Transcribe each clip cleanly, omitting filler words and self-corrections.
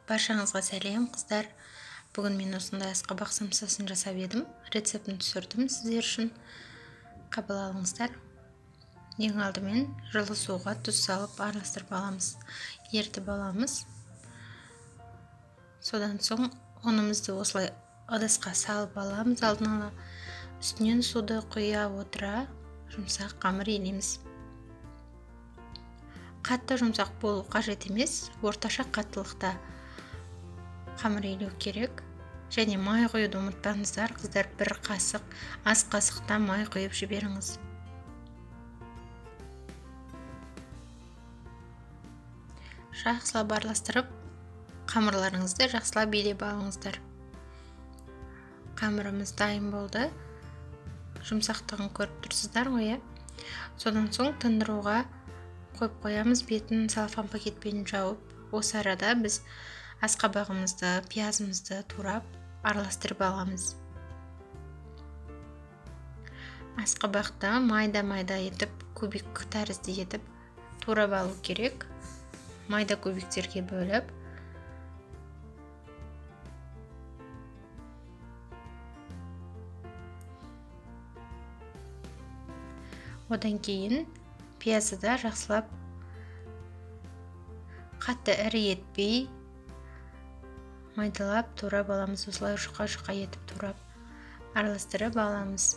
Баршаңызға сәлем қыздар. Бүгін мен осындай асқабақ самсасын жасап едім. Рецептін түсірдім сіздер үшін. Қабыл алыңыздар. Ең алдымен жылы суға тұз салып араластырып аламыз. Ертіп аламыз. Содан соң ұнымызды осылай ыдысқа салып аламыз алдын ала. Үстінен суды құя отыра жұмсақ қамыр елейміз. Қатты жұмсақ болу қажет емес, орташа қаттылықта қамыр елеу керек. Және май құюды ұмытпаңыздар, қыздар, бір қасық, ас қасықта май құйып жіберіңіз. Жақсылап араластырып, қамырларыңызды жақсылап билеп алыңыздар. Қамырымыз дайын болды. Жұмсақтығын көріп тұрсыздар ғой, Содан соң тындыруға қойып қоямыз, бетін салфан пакетпен жауып. Осы арада біз асқабағымызды, пиязымызды турап араластырып аламыз. Асқабақты майда-майда етіп, кубик тәрізді етіп турап алу керек. Майда кубиктерге бөліп. Одан кейін пиязды да жақсылап қатты ірі етпей майдалап турап аламыз. Осылай жұқа-жұқа етіп турап араластырып аламыз.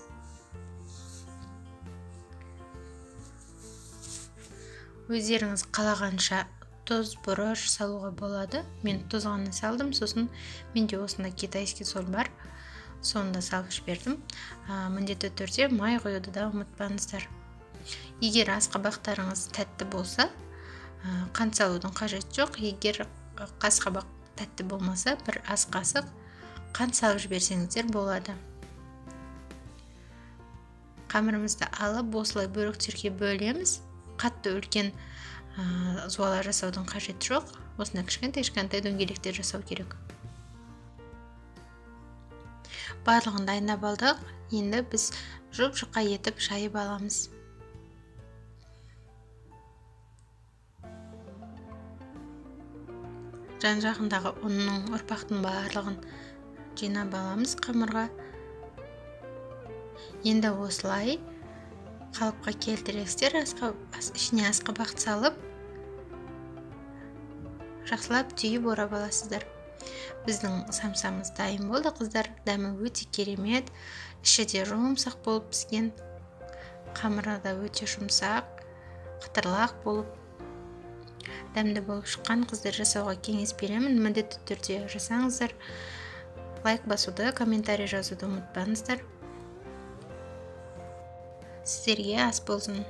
Өздеріңіз қалағанша тұз, бұрыш салуға болады. Мен тұз ғана салдым, сосын менде осында китайский соль бар. Соны да салып жібердім. Міндетті түрде май құюды да ұмытпаңыздар. Егер асқабақтарыңыз тәтті болса, қант салудың қажеті жоқ. Егер асқабақ тәтті болмаса, бір ас қасық қант салып жіберсеңіздер болады. Қамырымызды алып, осылай бөліктерге бөлеміз. Қатты үлкен зуалар жасаудың қажеті жоқ. Осында кішкентай дөңгелектер жасау керек. Барлығын дайындап алдық. Енді біз жұп-жұқа етіп жайып аламыз. Жан-жағындағы ұнның, ұрпақтың барлығын жинап аламыз қамырға. Енді осылай қалыпқа келтіресіздер, ішіне асқабақты салып, жақсылап түйіп орап аласыздар. Біздің самсамыз дайын болды, қыздар. Дәмі өте керемет, іші де жұмсақ болып піскен. Қамыры да өте жұмсақ, қытырлақ болып, дәмді болып шыққан. Қыздар, жасауға кеңес беремін. Міндетті түрде жасаңыздар. Лайк басуды, комментарий жазуды ұмытпаңыздар. Сіздерге ас болсын.